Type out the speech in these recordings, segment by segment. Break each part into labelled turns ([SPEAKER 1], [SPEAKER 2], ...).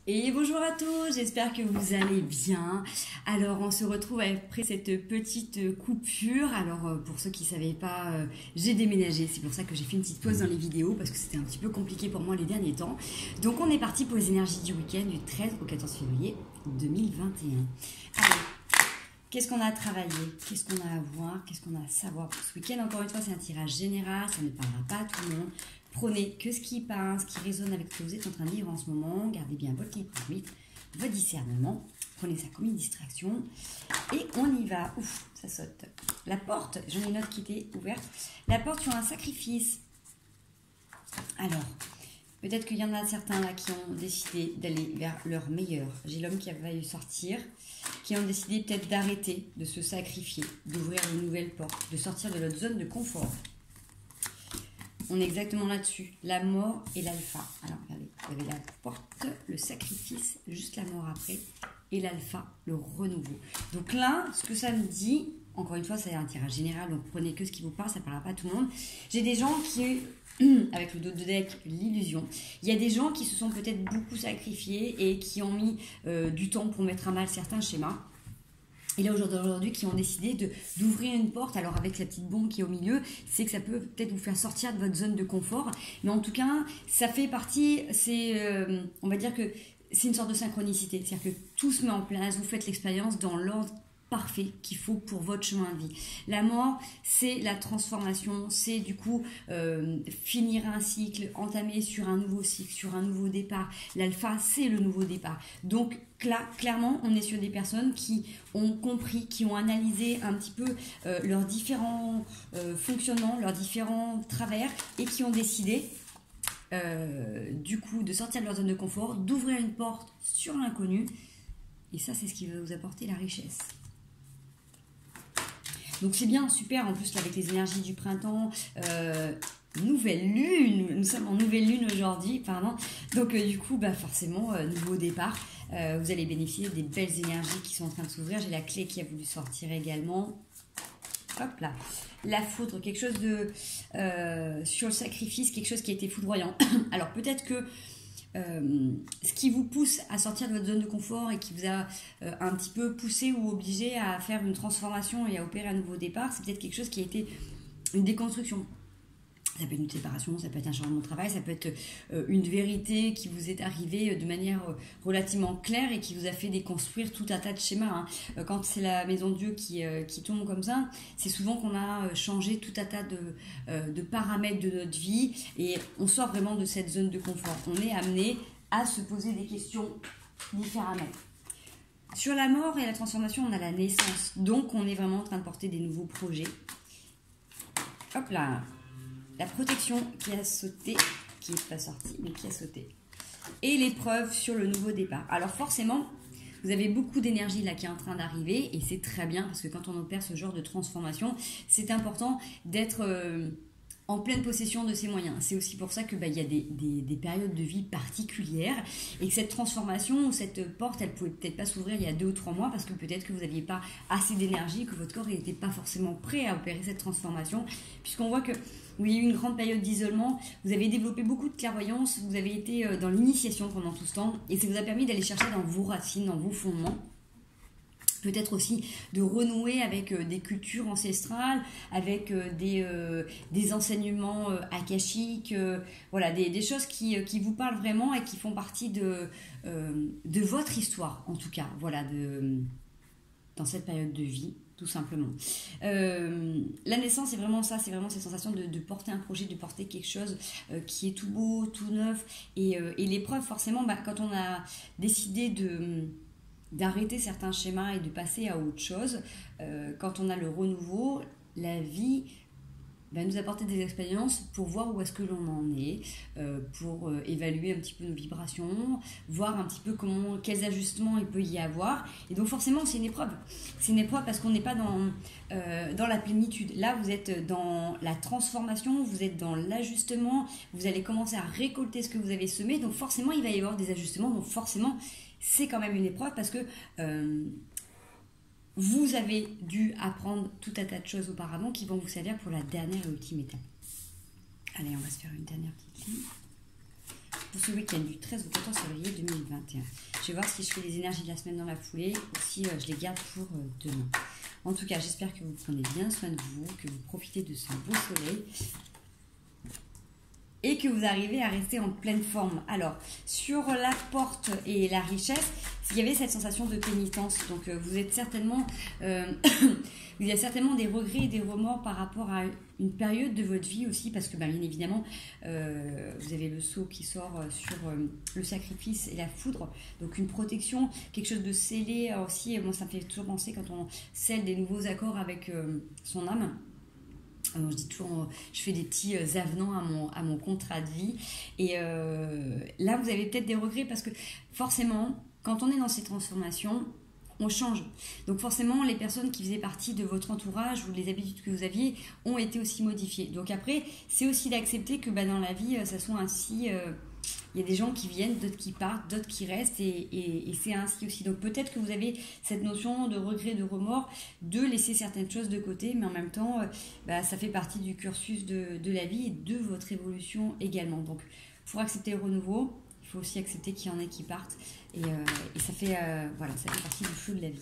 [SPEAKER 1] Et bonjour à tous, j'espère que vous allez bien. Alors on se retrouve après cette petite coupure. Alors pour ceux qui ne savaient pas, j'ai déménagé, c'est pour ça que j'ai fait une petite pause dans les vidéos parce que c'était un petit peu compliqué pour moi les derniers temps. Donc on est parti pour les énergies du week-end du 13 au 14 février 2021. Allez, qu'est-ce qu'on a à travailler? Qu'est-ce qu'on a à voir? Qu'est-ce qu'on a à savoir pour ce week-end? Encore une fois, c'est un tirage général, ça ne parlera pas à tout le monde. Prenez que ce qui parle, ce qui résonne avec ce que vous êtes en train de vivre en ce moment. Gardez bien votre libre arbitre, votre discernement. Prenez ça comme une distraction. Et on y va. Ouf, ça saute. La porte, j'en ai une autre qui était ouverte. La porte sur un sacrifice. Alors, peut-être qu'il y en a certains là qui ont décidé d'aller vers leur meilleur. J'ai l'homme qui va sortir, qui ont décidé peut-être d'arrêter, de se sacrifier, d'ouvrir une nouvelle porte, de sortir de notre zone de confort. On est exactement là-dessus, la mort et l'alpha. Alors regardez, vous avez la porte, le sacrifice, juste la mort après, et l'alpha, le renouveau. Donc là, ce que ça me dit, encore une fois, c'est un tirage général, donc prenez que ce qui vous parle, ça ne parlera pas à tout le monde. J'ai des gens qui, avec le dos de deck, l'illusion, il y a des gens qui se sont peut-être beaucoup sacrifiés et qui ont mis du temps pour mettre à mal certains schémas. Et là, aujourd'hui, qui ont décidé d'ouvrir une porte, alors avec la petite bombe qui est au milieu, c'est que ça peut peut-être vous faire sortir de votre zone de confort. Mais en tout cas, ça fait partie, on va dire que c'est une sorte de synchronicité. C'est-à-dire que tout se met en place, vous faites l'expérience dans l'ordre parfait qu'il faut pour votre chemin de vie. La mort, c'est la transformation, c'est du coup finir un cycle, entamer sur un nouveau cycle, sur un nouveau départ. L'alpha, c'est le nouveau départ. Donc là, clairement, on est sur des personnes qui ont compris, qui ont analysé un petit peu leurs différents fonctionnements, leurs différents travers et qui ont décidé du coup de sortir de leur zone de confort, d'ouvrir une porte sur l'inconnu. Et ça, c'est ce qui va vous apporter la richesse. Donc c'est bien, super, en plus là, avec les énergies du printemps, nouvelle lune, nous sommes en nouvelle lune aujourd'hui, pardon. Donc du coup, forcément, nouveau départ, vous allez bénéficier des belles énergies qui sont en train de s'ouvrir. J'ai la clé qui a voulu sortir également. Hop là, la foudre, quelque chose de sur le sacrifice, quelque chose qui a été foudroyant. Alors peut-être que ce qui vous pousse à sortir de votre zone de confort et qui vous a un petit peu poussé ou obligé à faire une transformation et à opérer un nouveau départ, c'est peut-être quelque chose qui a été une déconstruction. Ça peut être une séparation, ça peut être un changement de travail, ça peut être une vérité qui vous est arrivée de manière relativement claire et qui vous a fait déconstruire tout un tas de schémas. Quand c'est la maison de Dieu qui tombe comme ça, c'est souvent qu'on a changé tout un tas de paramètres de notre vie et on sort vraiment de cette zone de confort. On est amené à se poser des questions différemment. Sur la mort et la transformation, on a la naissance. Donc, on est vraiment en train de porter des nouveaux projets. Hop là! La protection qui a sauté, qui n'est pas sortie, mais qui a sauté. Et l'épreuve sur le nouveau départ. Alors forcément, vous avez beaucoup d'énergie là qui est en train d'arriver et c'est très bien parce que quand on opère ce genre de transformation, c'est important d'être en pleine possession de ses moyens. C'est aussi pour ça que il y a des périodes de vie particulières et que cette transformation ou cette porte, elle pouvait peut-être pas s'ouvrir il y a 2 ou 3 mois parce que peut-être que vous n'aviez pas assez d'énergie, que votre corps n'était pas forcément prêt à opérer cette transformation, puisqu'on voit que où il y a eu une grande période d'isolement, vous avez développé beaucoup de clairvoyance, vous avez été dans l'initiation pendant tout ce temps et ça vous a permis d'aller chercher dans vos racines, dans vos fondements. Peut-être aussi de renouer avec des cultures ancestrales, avec des enseignements akashiques, voilà, des choses qui vous parlent vraiment et qui font partie de votre histoire, en tout cas, voilà, dans cette période de vie, tout simplement. La naissance, c'est vraiment ça, c'est vraiment cette sensation de porter un projet, de porter quelque chose qui est tout beau, tout neuf, et l'épreuve, forcément, quand on a décidé d'arrêter certains schémas et de passer à autre chose, quand on a le renouveau, la vie va nous apporter des expériences pour voir où est-ce que l'on en est, pour évaluer un petit peu nos vibrations, voir un petit peu quels ajustements il peut y avoir. Et donc forcément, c'est une épreuve. C'est une épreuve parce qu'on n'est pas dans la plénitude. Là, vous êtes dans la transformation, vous êtes dans l'ajustement, vous allez commencer à récolter ce que vous avez semé. Donc forcément, il va y avoir des ajustements. Donc forcément, c'est quand même une épreuve parce que vous avez dû apprendre tout un tas de choses auparavant qui vont vous servir pour la dernière et ultime étape. Allez, on va se faire une dernière petite ligne. pour ce week-end du 13 au 14 février 2021. Je vais voir si je fais les énergies de la semaine dans la foulée ou si je les garde pour demain. En tout cas, j'espère que vous prenez bien soin de vous, que vous profitez de ce beau soleil et que vous arrivez à rester en pleine forme. Alors, sur la porte et la richesse, il y avait cette sensation de pénitence. Donc, vous êtes certainement, il y a certainement des regrets et des remords par rapport à une période de votre vie aussi, parce que bien évidemment, vous avez le sceau qui sort sur le sacrifice et la foudre. Donc, une protection, quelque chose de scellé aussi. Moi, ça me fait toujours penser quand on scelle des nouveaux accords avec son âme. Alors, je dis toujours, je fais des petits avenants à mon contrat de vie. Et là, vous avez peut-être des regrets parce que forcément, quand on est dans ces transformations, on change. Donc forcément, les personnes qui faisaient partie de votre entourage ou les habitudes que vous aviez ont été aussi modifiées. Donc après, c'est aussi d'accepter que dans la vie, ça soit ainsi. Il y a des gens qui viennent, d'autres qui partent, d'autres qui restent et c'est ainsi aussi. Donc peut-être que vous avez cette notion de regret, de remords, de laisser certaines choses de côté, mais en même temps, ça fait partie du cursus de la vie et de votre évolution également. Donc pour accepter le renouveau, il faut aussi accepter qu'il y en ait qui partent et ça fait partie du flot de la vie.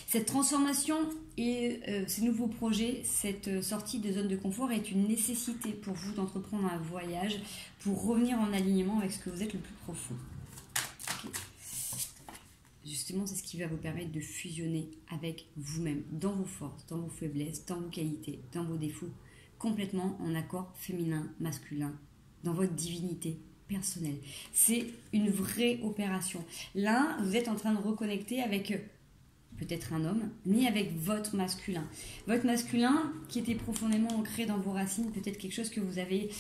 [SPEAKER 1] Cette transformation et ces nouveaux projets, cette sortie de zone de confort est une nécessité pour vous d'entreprendre un voyage pour revenir en alignement avec ce que vous êtes le plus profond. Okay. Justement, c'est ce qui va vous permettre de fusionner avec vous-même, dans vos forces, dans vos faiblesses, dans vos qualités, dans vos défauts, complètement en accord féminin, masculin, dans votre divinité personnelle. C'est une vraie opération. Là, vous êtes en train de reconnecter avec peut-être un homme, mais avec votre masculin. Votre masculin qui était profondément ancré dans vos racines, peut-être quelque chose que vous avez...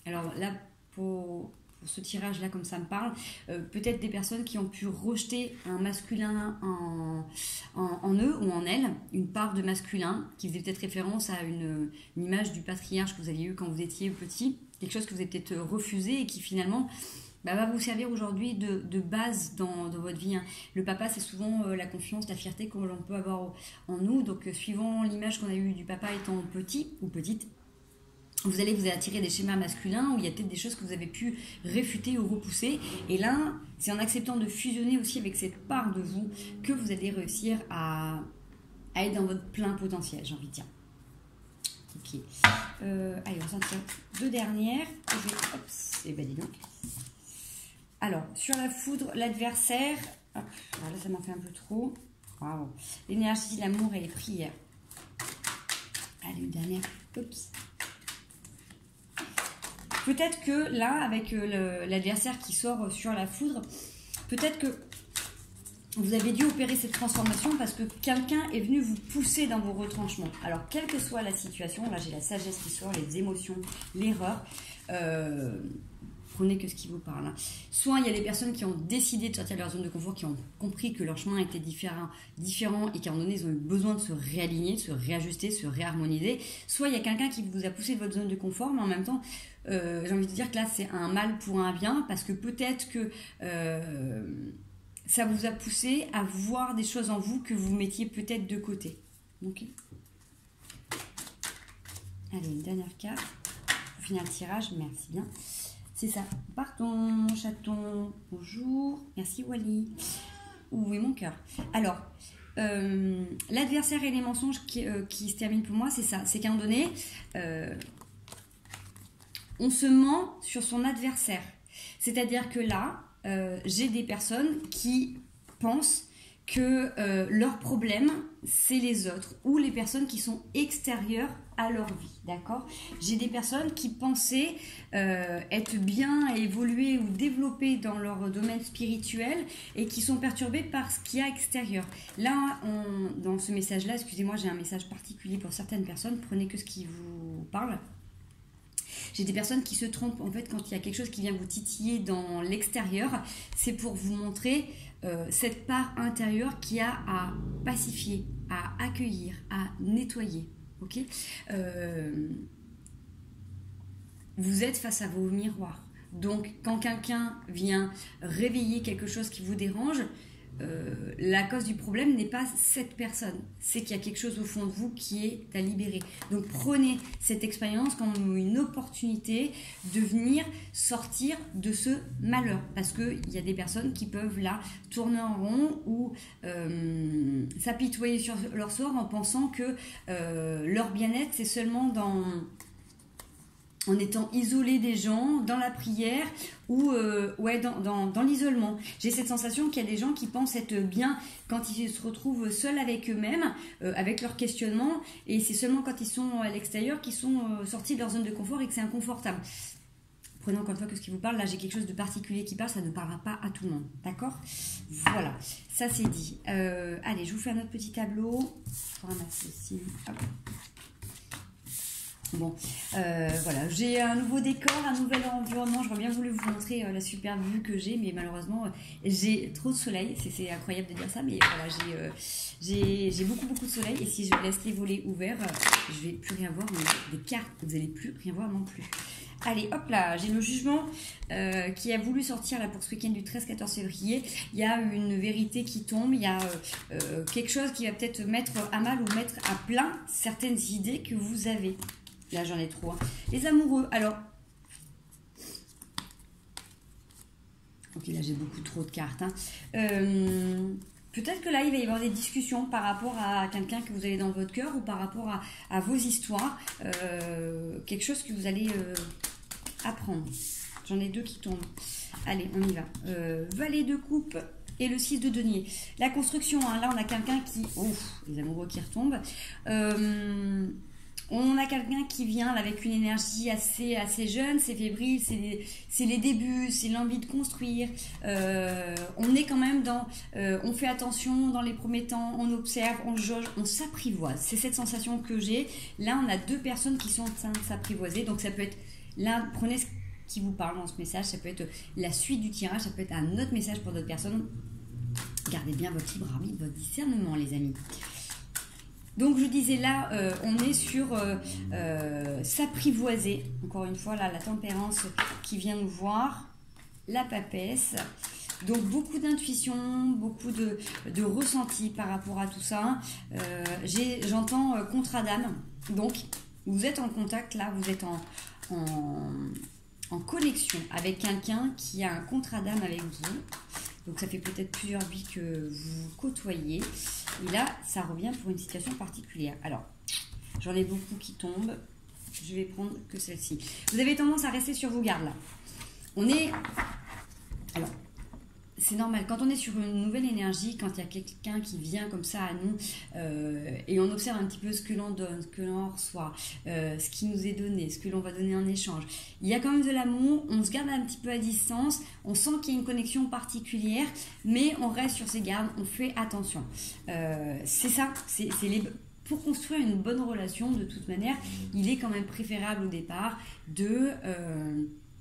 [SPEAKER 1] alors là, pour ce tirage-là, comme ça me parle, peut-être des personnes qui ont pu rejeter un masculin en eux ou en elles, une part de masculin, qui faisait peut-être référence à une image du patriarche que vous aviez eu quand vous étiez petit, quelque chose que vous avez peut-être refusé et qui finalement... va vous servir aujourd'hui de base dans votre vie. Le papa, c'est souvent la confiance, la fierté que l'on peut avoir en nous. Donc, suivant l'image qu'on a eue du papa étant petit ou petite, vous allez vous attirer des schémas masculins où il y a peut-être des choses que vous avez pu réfuter ou repousser. Et là, c'est en acceptant de fusionner aussi avec cette part de vous que vous allez réussir à être dans votre plein potentiel, j'ai envie de dire. Ok. Allez, on s'en tire deux dernières. Et dis donc. Alors, sur la foudre, l'adversaire, là ça m'a fait un peu trop. Waouh. L'énergie, l'amour et les prières. Allez, une dernière. Oups. Peut-être que là, avec l'adversaire qui sort sur la foudre, peut-être que vous avez dû opérer cette transformation parce que quelqu'un est venu vous pousser dans vos retranchements. Alors, quelle que soit la situation, là j'ai la sagesse qui sort, les émotions, l'erreur, prenez que ce qui vous parle. Soit il y a des personnes qui ont décidé de sortir de leur zone de confort, qui ont compris que leur chemin était différent et qu'à un moment donné, ils ont eu besoin de se réaligner, de se réajuster, de se réharmoniser. Soit il y a quelqu'un qui vous a poussé de votre zone de confort, mais en même temps, j'ai envie de dire que là, c'est un mal pour un bien, parce que peut-être que ça vous a poussé à voir des choses en vous que vous mettiez peut-être de côté. Ok. Allez, une dernière carte pour finir le tirage. Merci bien. C'est ça. Partons, chaton. Bonjour. Merci, Wally. Où est mon cœur? Alors, l'adversaire et les mensonges qui se terminent pour moi, c'est ça. C'est qu'à un moment donné, on se ment sur son adversaire. C'est-à-dire que là, j'ai des personnes qui pensent que leur problème, c'est les autres ou les personnes qui sont extérieures à leur vie, d'accord? J'ai des personnes qui pensaient être bien, évoluer ou développer dans leur domaine spirituel et qui sont perturbées par ce qu'il y a extérieur. Là, dans ce message-là, excusez-moi, j'ai un message particulier pour certaines personnes, prenez que ce qui vous parle. J'ai des personnes qui se trompent, en fait, quand il y a quelque chose qui vient vous titiller dans l'extérieur, c'est pour vous montrer cette part intérieure qui a à pacifier, à accueillir, à nettoyer. Ok, vous êtes face à vos miroirs. Donc, quand quelqu'un vient réveiller quelque chose qui vous dérange, la cause du problème n'est pas cette personne, c'est qu'il y a quelque chose au fond de vous qui est à libérer. Donc prenez cette expérience comme une opportunité de venir sortir de ce malheur, parce qu'il y a des personnes qui peuvent là tourner en rond ou s'apitoyer sur leur sort en pensant que leur bien-être c'est seulement en étant isolé des gens, dans la prière ou dans l'isolement. J'ai cette sensation qu'il y a des gens qui pensent être bien quand ils se retrouvent seuls avec eux-mêmes, avec leur questionnement, et c'est seulement quand ils sont à l'extérieur qu'ils sont sortis de leur zone de confort et que c'est inconfortable. Prenez encore une fois que ce qui vous parle, là j'ai quelque chose de particulier qui parle, ça ne parlera pas à tout le monde, d'accord? Voilà, ça c'est dit. Allez, je vous fais un autre petit tableau. Je ramasse ceci. Hop. Bon, voilà, j'ai un nouveau décor, un nouvel environnement. J'aurais bien voulu vous montrer la superbe vue que j'ai, mais malheureusement, j'ai trop de soleil. C'est incroyable de dire ça, mais voilà, j'ai beaucoup de soleil. Et si je laisse les volets ouverts, je vais plus rien voir. Des cartes, vous n'allez plus rien voir non plus. Allez, hop là, j'ai le jugement qui a voulu sortir là pour ce week-end du 13-14 février. Il y a une vérité qui tombe, il y a quelque chose qui va peut-être mettre à mal ou mettre à plein certaines idées que vous avez. Là, j'en ai trop. Hein. Les amoureux, alors... Ok, là, j'ai beaucoup trop de cartes. Hein. Peut-être que là, il va y avoir des discussions par rapport à quelqu'un que vous avez dans votre cœur ou par rapport à vos histoires. Quelque chose que vous allez apprendre. J'en ai deux qui tombent. Allez, on y va. Valet de coupe et le 6 de denier. La construction, hein, là, on a quelqu'un qui... Ouf, les amoureux qui retombent. On a quelqu'un qui vient là, avec une énergie assez jeune, c'est fébrile, c'est les débuts, c'est l'envie de construire. On est quand même dans... on fait attention dans les premiers temps, on observe, on jauge, on s'apprivoise. C'est cette sensation que j'ai. Là, on a deux personnes qui sont en train de s'apprivoiser. Donc, ça peut être... Là, prenez ce qui vous parle dans ce message. Ça peut être la suite du tirage, ça peut être un autre message pour d'autres personnes. Gardez bien votre libre arbitre, votre discernement, les amis. Donc je disais là, on est sur s'apprivoiser. Encore une fois, là, la tempérance qui vient nous voir, la papesse. Donc beaucoup d'intuition, beaucoup de ressenti par rapport à tout ça. J'entends contrat d'âme. Donc vous êtes en contact là, vous êtes en connexion avec quelqu'un qui a un contrat d'âme avec vous. Donc ça fait peut-être plusieurs vies que vous côtoyez. Et là, ça revient pour une situation particulière. Alors, j'en ai beaucoup qui tombent. Je vais prendre que celle-ci. Vous avez tendance à rester sur vos gardes là. On est... Alors, c'est normal. Quand on est sur une nouvelle énergie, quand il y a quelqu'un qui vient comme ça à nous et on observe un petit peu ce que l'on donne, ce que l'on reçoit, ce qui nous est donné, ce que l'on va donner en échange. Il y a quand même de l'amour, on se garde un petit peu à distance, on sent qu'il y a une connexion particulière, mais on reste sur ses gardes, on fait attention. C'est ça, pour construire une bonne relation, de toute manière, il est quand même préférable au départ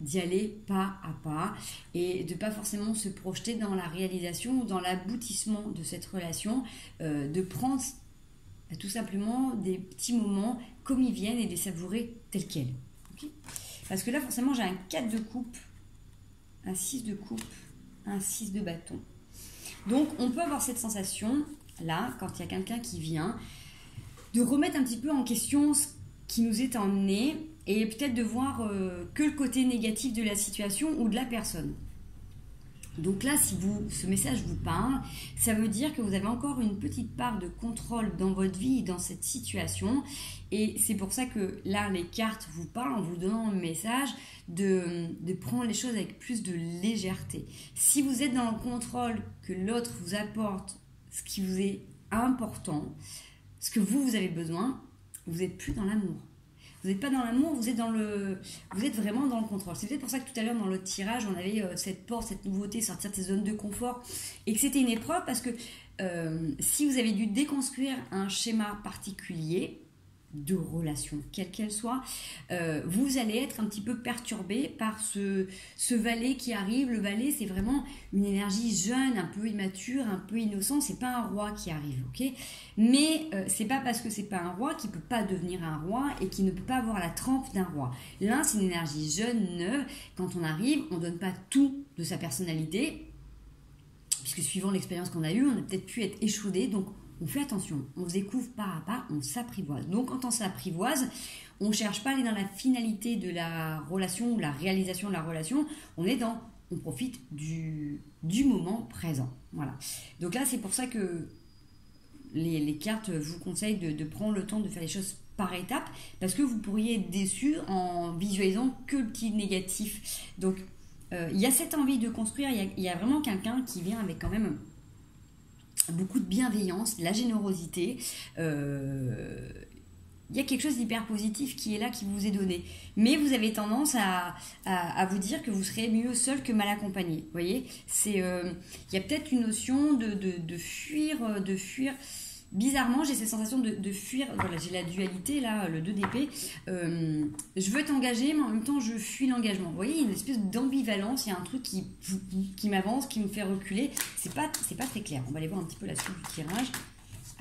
[SPEAKER 1] d'y aller pas à pas et de pas forcément se projeter dans la réalisation ou dans l'aboutissement de cette relation, de prendre tout simplement des petits moments comme ils viennent et de les savourer tels quels. Okay, parce que là forcément j'ai un 4 de coupe, un 6 de coupe, un 6 de bâton. Donc on peut avoir cette sensation là quand il y a quelqu'un qui vient de remettre un petit peu en question ce qui nous est emmené et peut-être de voir que le côté négatif de la situation ou de la personne. Donc là, si ce message vous parle, ça veut dire que vous avez encore une petite part de contrôle dans votre vie, dans cette situation. Et c'est pour ça que là, les cartes vous parlent en vous donnant un message de prendre les choses avec plus de légèreté. Si vous êtes dans le contrôle, que l'autre vous apporte ce qui vous est important, ce que vous avez besoin, vous n'êtes plus dans l'amour. Vous n'êtes pas dans l'amour, vous êtes vraiment dans le contrôle. C'est peut-être pour ça que tout à l'heure, dans l'autre tirage, on avait cette porte, cette nouveauté, sortir de ses zones de confort, et que c'était une épreuve parce que si vous avez dû déconstruire un schéma particulier de relation, quelle qu'elle soit, vous allez être un petit peu perturbé par ce valet qui arrive. Le valet, c'est vraiment une énergie jeune, un peu immature, un peu innocent. C'est pas un roi qui arrive, ok? Mais c'est pas parce que c'est pas un roi qu'il peut pas devenir un roi et qu'il ne peut pas avoir la trempe d'un roi. L'un, c'est une énergie jeune, neuve. Quand on arrive, on donne pas tout de sa personnalité. puisque suivant l'expérience qu'on a eue, on a peut-être pu être échaudé, donc on fait attention, on se découvre pas à pas, on s'apprivoise. Donc quand on s'apprivoise, on ne cherche pas à aller dans la finalité de la relation ou la réalisation de la relation, on profite du moment présent. Voilà. Donc là, c'est pour ça que les cartes vous conseillent de prendre le temps de faire les choses par étapes, parce que vous pourriez être déçu en visualisant que le petit négatif. Donc, il y a cette envie de construire, il y a vraiment quelqu'un qui vient avec quand même beaucoup de bienveillance, de la générosité. Il y a quelque chose d'hyper positif qui est là, qui vous est donné. Mais vous avez tendance à vous dire que vous serez mieux seul que mal accompagné. Vous voyez, il y a peut-être une notion de fuir. Bizarrement, j'ai cette sensation de fuir. Voilà, j'ai la dualité, là, le 2 d'épée. Je veux t'engager, mais en même temps, je fuis l'engagement. Vous voyez, il y a une espèce d'ambivalence. Il y a un truc qui m'avance, qui me fait reculer. C'est pas très clair. On va aller voir un petit peu la suite du tirage.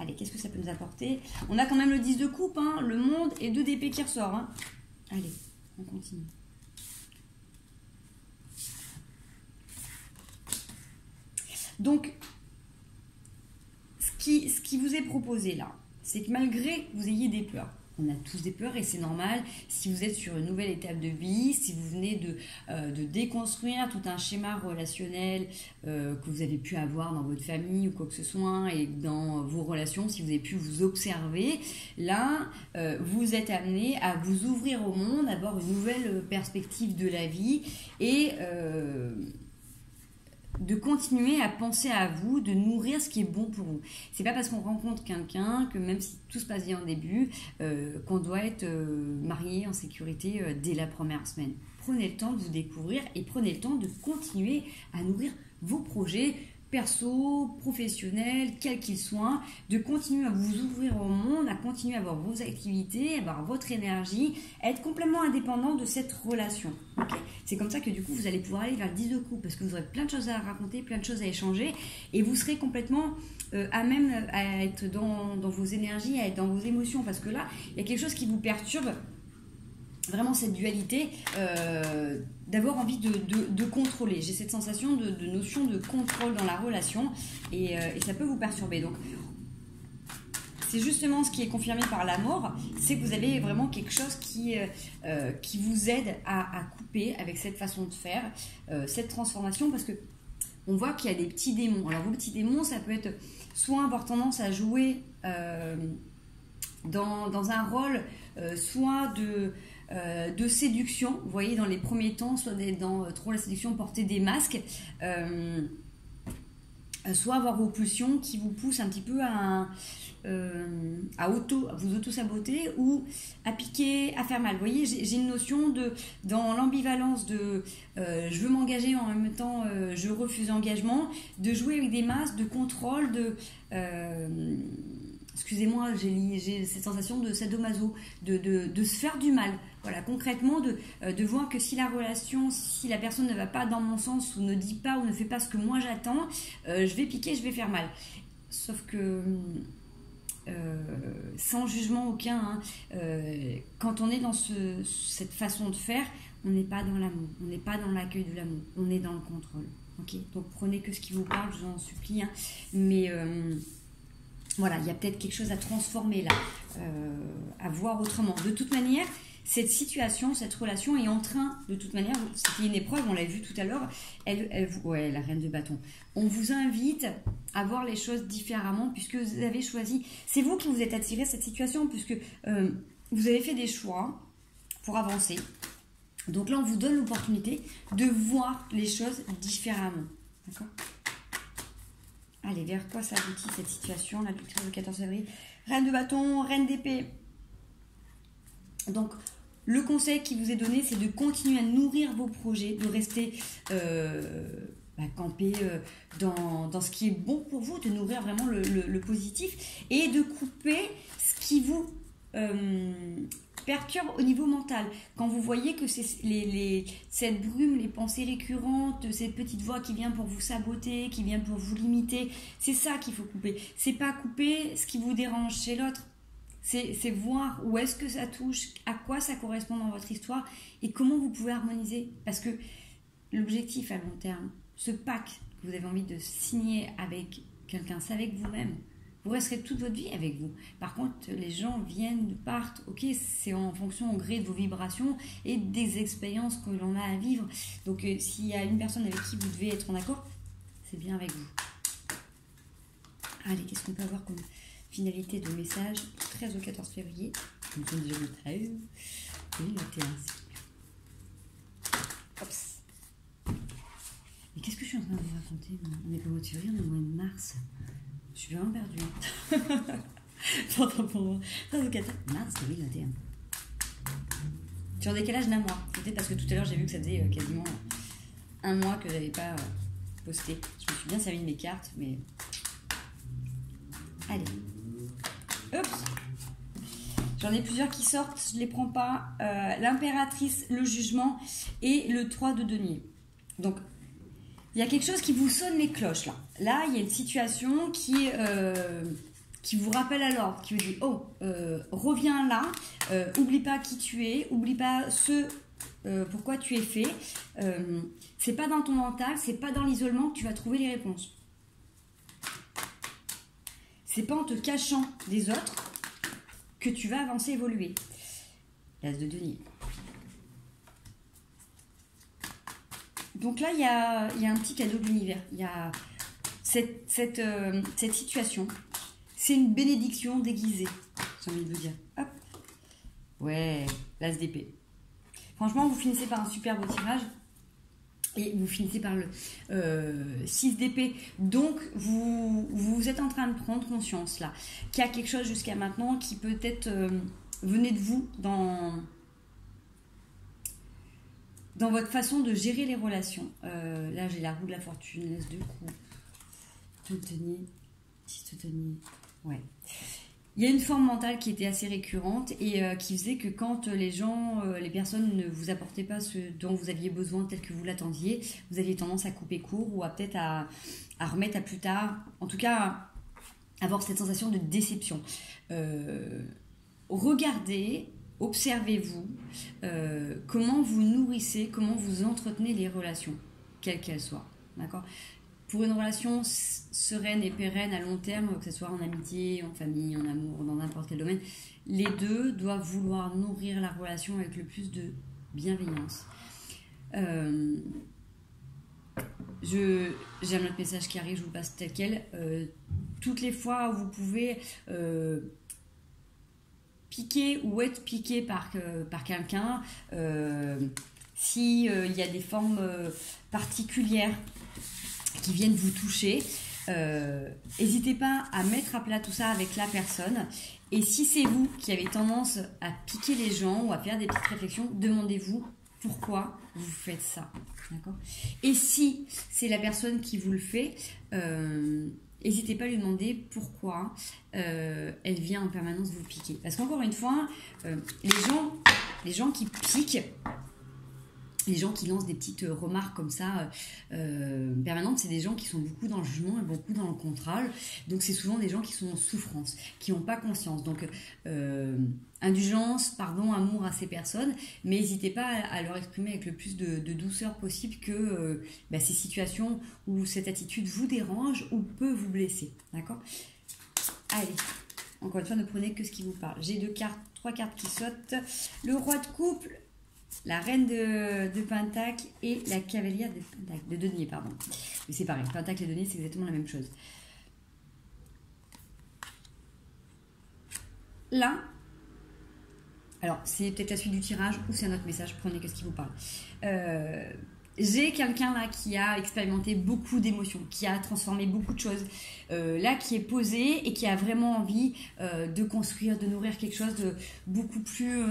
[SPEAKER 1] Allez, qu'est-ce que ça peut nous apporter? On a quand même le 10 de coupe, hein, le monde et 2 d'épée qui ressort. Hein. Allez, on continue. Donc, ce qui vous est proposé là, c'est que malgré que vous ayez des peurs, on a tous des peurs et c'est normal. Si vous êtes sur une nouvelle étape de vie, si vous venez de déconstruire tout un schéma relationnel que vous avez pu avoir dans votre famille ou quoi que ce soit, et dans vos relations, si vous avez pu vous observer, là, vous êtes amené à vous ouvrir au monde, à avoir une nouvelle perspective de la vie et de continuer à penser à vous, de nourrir ce qui est bon pour vous. C'est pas parce qu'on rencontre quelqu'un que même si tout se passe bien au début, qu'on doit être marié en sécurité dès la première semaine. Prenez le temps de vous découvrir et prenez le temps de continuer à nourrir vos projets perso, professionnels, quels qu'ils soient, de continuer à vous ouvrir au monde, à continuer à avoir vos activités, à avoir votre énergie, à être complètement indépendant de cette relation. Okay, c'est comme ça que du coup vous allez pouvoir aller vers le 10 de coupe parce que vous aurez plein de choses à raconter, plein de choses à échanger et vous serez complètement à même à être dans vos énergies, à être dans vos émotions parce que là, il y a quelque chose qui vous perturbe. Vraiment cette dualité d'avoir envie de contrôler. J'ai cette sensation de notion de contrôle dans la relation et ça peut vous perturber. Donc, c'est justement ce qui est confirmé par la mort, c'est que vous avez vraiment quelque chose qui vous aide à couper avec cette façon de faire, cette transformation, parce que on voit qu'il y a des petits démons. Alors, vos petits démons, ça peut être soit avoir tendance à jouer dans un rôle, soit de séduction, vous voyez, dans les premiers temps, soit dans trop la séduction, porter des masques, soit avoir vos pulsions qui vous poussent un petit peu à vous auto-saboter ou à piquer, à faire mal. Vous voyez, j'ai une notion dans l'ambivalence de je veux m'engager en même temps je refuse l'engagement, de jouer avec des masques, de contrôle, excusez-moi, j'ai cette sensation de sadomaso, de se faire du mal. Voilà, concrètement, de voir que si la relation, si la personne ne va pas dans mon sens ou ne dit pas ou ne fait pas ce que moi j'attends, je vais piquer, je vais faire mal. Sauf que, sans jugement aucun, hein, quand on est dans cette façon de faire, on n'est pas dans l'amour, on n'est pas dans l'accueil de l'amour, on est dans le contrôle. Okay, donc prenez que ce qui vous parle, je vous en supplie, hein, mais... voilà, il y a peut-être quelque chose à transformer là, à voir autrement. De toute manière, cette situation, cette relation est en train, de toute manière, c'était une épreuve, on l'a vu tout à l'heure, ouais, la reine de bâton. On vous invite à voir les choses différemment puisque vous avez choisi, c'est vous qui vous êtes attiré à cette situation puisque vous avez fait des choix pour avancer. Donc là, on vous donne l'opportunité de voir les choses différemment. D'accord ? Allez, vers quoi ça aboutit cette situation, la lecture du 14 février? Reine de bâton, reine d'épée. Donc, le conseil qui vous est donné, c'est de continuer à nourrir vos projets, de rester campé dans ce qui est bon pour vous, de nourrir vraiment le positif et de couper ce qui vous perturbe au niveau mental. Quand vous voyez que c'est cette brume, les pensées récurrentes, cette petite voix qui vient pour vous saboter, qui vient pour vous limiter, c'est ça qu'il faut couper. C'est pas couper ce qui vous dérange chez l'autre. C'est voir où est-ce que ça touche, à quoi ça correspond dans votre histoire et comment vous pouvez harmoniser. Parce que l'objectif à long terme, ce pack que vous avez envie de signer avec quelqu'un, c'est avec vous-même. Vous resterez toute votre vie avec vous. Par contre, les gens viennent, partent. Ok, c'est en fonction, au gré de vos vibrations et des expériences que l'on a à vivre. Donc, s'il y a une personne avec qui vous devez être en accord, c'est bien avec vous. Allez, qu'est-ce qu'on peut avoir comme finalité de message 13 au 14 février. Nous sommes déjà le 13. Oui, le 21. Ops. Mais qu'est-ce que je suis en train de vous raconter? On est pas au mois de février, on est au mois de mars. Je suis vraiment perdue. Pour moi. 13 au 14 mars 2021. Je suis en décalage d'un mois. C'était parce que tout à l'heure, j'ai vu que ça faisait quasiment un mois que je n'avais pas posté. Je me suis bien servi de mes cartes, mais... Allez. Oups. J'en ai plusieurs qui sortent, je ne les prends pas. L'impératrice, le jugement et le 3 de denier. Donc, il y a quelque chose qui vous sonne les cloches là. Là, il y a une situation qui vous rappelle à l'ordre, qui vous dit, oh, reviens là, oublie pas qui tu es, oublie pas pourquoi tu es fait. C'est pas dans ton mental, c'est pas dans l'isolement que tu vas trouver les réponses. C'est pas en te cachant des autres que tu vas avancer, évoluer. L'as de denier. Donc là, il y a un petit cadeau de l'univers. Il y a cette situation. C'est une bénédiction déguisée, j'ai envie de vous dire. Hop. Ouais, l'as d'épée. Franchement, vous finissez par un super beau tirage. Et vous finissez par le 6 d'épée. Donc, vous êtes en train de prendre conscience, là, qu'il y a quelque chose jusqu'à maintenant qui peut-être venait de vous dans votre façon de gérer les relations. Là, j'ai la roue de la fortune, l'as de coups, de denier, 10 de denier. Ouais. Il y a une forme mentale qui était assez récurrente et qui faisait que quand les personnes ne vous apportaient pas ce dont vous aviez besoin tel que vous l'attendiez, vous aviez tendance à couper court ou à peut-être à remettre à plus tard. En tout cas, avoir cette sensation de déception. Regardez, observez-vous comment vous nourrissez, comment vous entretenez les relations, quelles qu'elles soient. D'accord ? Pour une relation sereine et pérenne à long terme, que ce soit en amitié, en famille, en amour, dans n'importe quel domaine, les deux doivent vouloir nourrir la relation avec le plus de bienveillance. J'ai un autre message qui arrive, je vous passe tel quel. Toutes les fois où vous pouvez piquer ou être piqué par quelqu'un, s'il y a des formes particulières qui viennent vous toucher, n'hésitez pas à mettre à plat tout ça avec la personne. Et si c'est vous qui avez tendance à piquer les gens ou à faire des petites réflexions, demandez-vous pourquoi vous faites ça. D'accord ? Et si c'est la personne qui vous le fait, n'hésitez pas à lui demander pourquoi elle vient en permanence vous piquer. Parce qu'encore une fois, les gens qui piquent, les gens qui lancent des petites remarques comme ça permanentes, c'est des gens qui sont beaucoup dans le jugement et beaucoup dans le contrôle. Donc c'est souvent des gens qui sont en souffrance, qui n'ont pas conscience. Donc indulgence, pardon, amour à ces personnes, mais n'hésitez pas à leur exprimer avec le plus de douceur possible que ces situations où cette attitude vous dérange ou peut vous blesser. D'accord ? Allez, encore une fois, ne prenez que ce qui vous parle. J'ai trois cartes qui sautent. Le roi de couple, la reine de Pentacle et la cavalière de denier, pardon. Mais c'est pareil, Pentacle et denier, c'est exactement la même chose. Là, alors c'est peut-être la suite du tirage ou c'est un autre message, prenez que ce qui vous parle. J'ai quelqu'un là qui a expérimenté beaucoup d'émotions, qui a transformé beaucoup de choses, là qui est posé et qui a vraiment envie de construire, de nourrir quelque chose de beaucoup plus...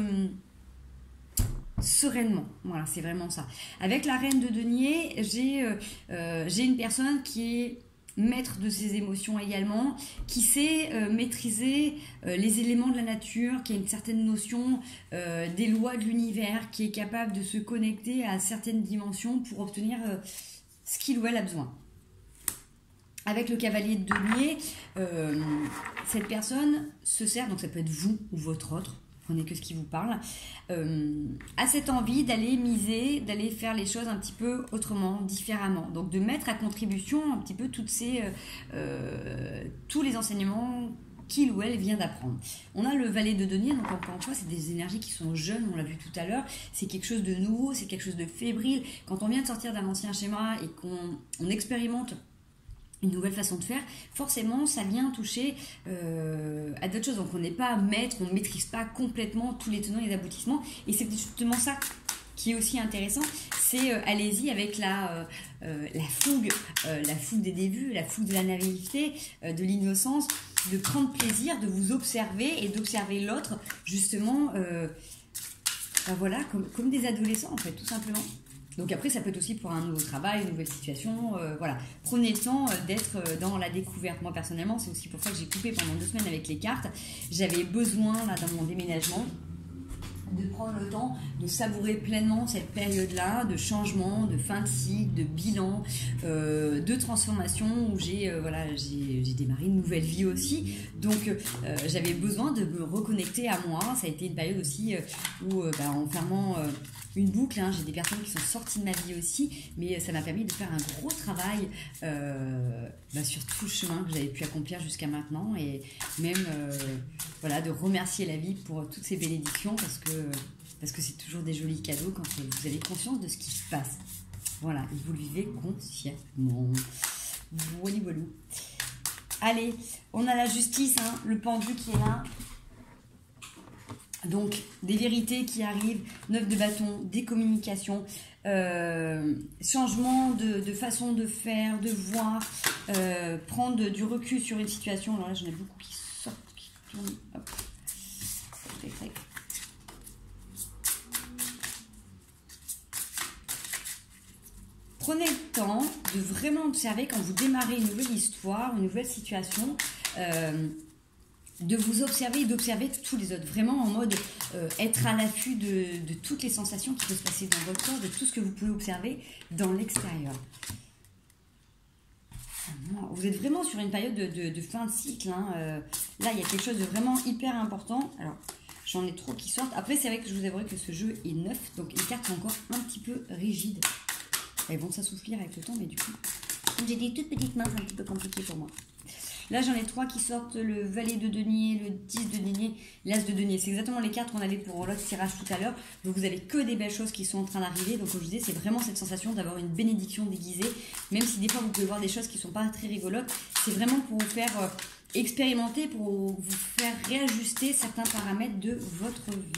[SPEAKER 1] sereinement, voilà, c'est vraiment ça. Avec la reine de denier, j'ai une personne qui est maître de ses émotions également, qui sait maîtriser les éléments de la nature, qui a une certaine notion des lois de l'univers, qui est capable de se connecter à certaines dimensions pour obtenir ce qu'il ou elle a besoin. Avec le cavalier de denier, cette personne se sert, donc ça peut être vous ou votre autre, prenez que ce qui vous parle, a cette envie d'aller miser, d'aller faire les choses un petit peu autrement, différemment. Donc de mettre à contribution un petit peu tous les enseignements qu'il ou elle vient d'apprendre. On a le valet de denier, donc encore une fois, c'est des énergies qui sont jeunes, on l'a vu tout à l'heure, c'est quelque chose de nouveau, c'est quelque chose de fébrile. Quand on vient de sortir d'un ancien schéma et qu'on expérimente une nouvelle façon de faire, forcément ça vient toucher à d'autres choses. Donc on n'est pas maître, on ne maîtrise pas complètement tous les tenants et les aboutissements, et c'est justement ça qui est aussi intéressant, c'est allez-y avec la fougue des débuts, la fougue de la naïveté, de l'innocence, de prendre plaisir, de vous observer et d'observer l'autre justement voilà, comme des adolescents en fait, tout simplement. Donc après, ça peut être aussi pour un nouveau travail, une nouvelle situation, voilà. Prenez le temps d'être dans la découverte. Moi, personnellement, c'est aussi pour ça que j'ai coupé pendant 2 semaines avec les cartes. J'avais besoin, là, dans mon déménagement, de prendre le temps de savourer pleinement cette période-là de changement, de fin de cycle, de bilan, de transformation où j'ai démarré une nouvelle vie aussi. Donc j'avais besoin de me reconnecter à moi. Ça a été une période aussi où en fermant une boucle, j'ai des personnes qui sont sorties de ma vie aussi, mais ça m'a permis de faire un gros travail sur tout le chemin que j'avais pu accomplir jusqu'à maintenant, et même de remercier la vie pour toutes ces bénédictions, parce que c'est toujours des jolis cadeaux quand vous avez conscience de ce qui se passe. Voilà, et vous le vivez consciemment. Voilà. Allez, on a la justice, le pendu qui est là. Donc, des vérités qui arrivent, 9 de bâton, des communications, changement de façon de faire, de voir, prendre du recul sur une situation. Alors là, j'en ai beaucoup qui sortent, qui tournent. Hop. Tac. Prenez le temps de vraiment observer quand vous démarrez une nouvelle histoire, une nouvelle situation, de vous observer et d'observer tous les autres. Vraiment en mode être à l'affût de toutes les sensations qui peuvent se passer dans votre corps, de tout ce que vous pouvez observer dans l'extérieur. Vous êtes vraiment sur une période de fin de cycle. Là, il y a quelque chose de vraiment hyper important. Alors, j'en ai trop qui sortent. Après, c'est vrai que je vous avouerai que ce jeu est neuf, donc les cartes sont encore un petit peu rigides. Elles vont s'assouplir avec le temps, mais du coup, comme j'ai des toutes petites mains, c'est un petit peu compliqué pour moi. Là, j'en ai 3 qui sortent, le valet de denier, le 10 de denier, l'as de denier. C'est exactement les cartes qu'on avait pour l'autre tirage tout à l'heure. Donc, vous avez que des belles choses qui sont en train d'arriver. Donc, comme je disais, c'est vraiment cette sensation d'avoir une bénédiction déguisée. Même si des fois, vous pouvez voir des choses qui ne sont pas très rigolotes. C'est vraiment pour vous faire expérimenter, pour vous faire réajuster certains paramètres de votre vie.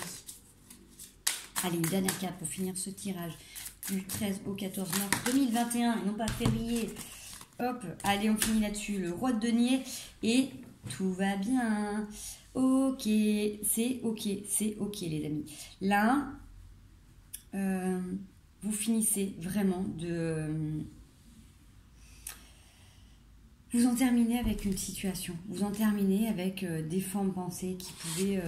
[SPEAKER 1] Allez, une dernière carte pour finir ce tirage. Du 13 au 14 mars 2021, et non pas février. Hop, allez, on finit là-dessus. Le roi de denier, et tout va bien. Ok, c'est ok, les amis. Là, vous finissez vraiment de... Vous en terminez avec une situation. Vous en terminez avec des formes pensées qui pouvaient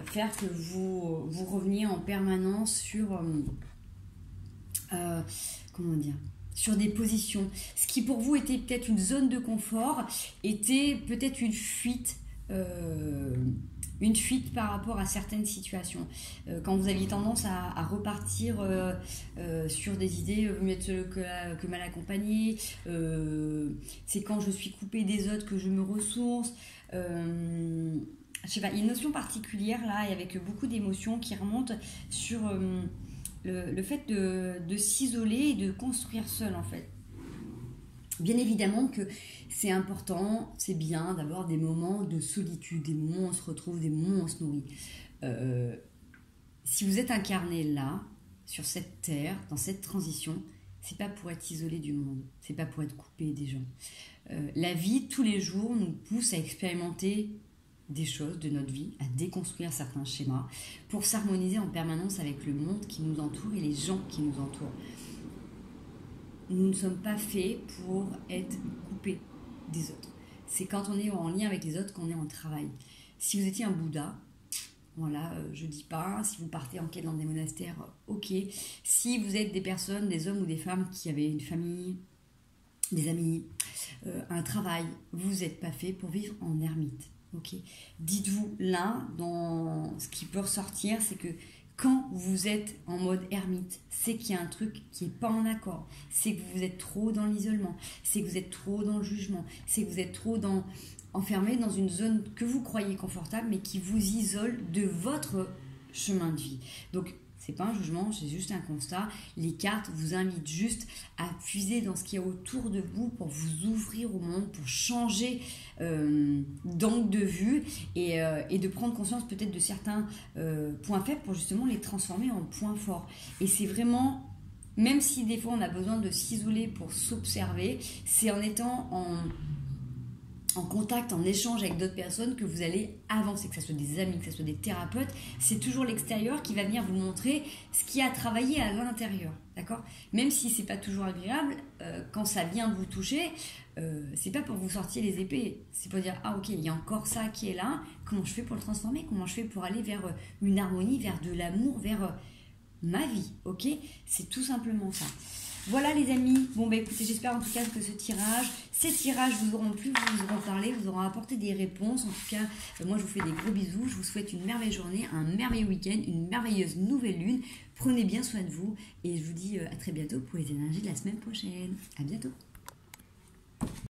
[SPEAKER 1] faire que vous reveniez en permanence sur... comment dire, sur des positions. Ce qui pour vous était peut-être une zone de confort était peut-être une fuite par rapport à certaines situations. Quand vous aviez tendance à repartir sur des idées, mieux être seul que mal accompagné, c'est quand je suis coupée des autres que je me ressource. Je sais pas, il y a une notion particulière là, et avec beaucoup d'émotions qui remontent sur... le fait de s'isoler et de construire seul, en fait. Bien évidemment que c'est important, c'est bien d'avoir des moments de solitude, des moments où on se retrouve, des moments où on se nourrit. Si vous êtes incarné là, sur cette terre, dans cette transition, c'est pas pour être isolé du monde, c'est pas pour être coupé des gens. La vie, tous les jours, nous pousse à expérimenter des choses de notre vie, à déconstruire certains schémas pour s'harmoniser en permanence avec le monde qui nous entoure et les gens qui nous entourent. Nous ne sommes pas faits pour être coupés des autres. C'est quand on est en lien avec les autres qu'on est en travail. Si vous étiez un Bouddha, voilà, je dis pas, si vous partez en quête dans des monastères, ok. Si vous êtes des personnes, des hommes ou des femmes qui avaient une famille, des amis, un travail, vous n'êtes pas fait pour vivre en ermite. Ok. Dites-vous là, dans ce qui peut ressortir, c'est que quand vous êtes en mode ermite, c'est qu'il y a un truc qui n'est pas en accord. C'est que vous êtes trop dans l'isolement. C'est que vous êtes trop dans le jugement. C'est que vous êtes trop enfermé dans une zone que vous croyez confortable, mais qui vous isole de votre chemin de vie. Donc, c'est pas un jugement, c'est juste un constat. Les cartes vous invitent juste à puiser dans ce qu'il y a autour de vous pour vous ouvrir au monde, pour changer d'angle de vue et de prendre conscience peut-être de certains points faibles pour justement les transformer en points forts. Et c'est vraiment, même si des fois on a besoin de s'isoler pour s'observer, c'est en étant en contact, en échange avec d'autres personnes que vous allez avancer, que ce soit des amis, que ce soit des thérapeutes. C'est toujours l'extérieur qui va venir vous montrer ce qui a travaillé à l'intérieur, d'accord? Même si c'est pas toujours agréable, quand ça vient vous toucher, c'est pas pour vous sortir les épées, c'est pour dire, ah ok, il y a encore ça qui est là, comment je fais pour le transformer, comment je fais pour aller vers une harmonie, vers de l'amour, vers ma vie, ok? C'est tout simplement ça. Voilà les amis, bon bah écoutez, j'espère en tout cas que ces tirages vous auront plu, vous auront parlé, vous auront apporté des réponses. En tout cas, moi je vous fais des gros bisous, je vous souhaite une merveilleuse journée, un merveilleux week-end, une merveilleuse nouvelle lune. Prenez bien soin de vous et je vous dis à très bientôt pour les énergies de la semaine prochaine. À bientôt.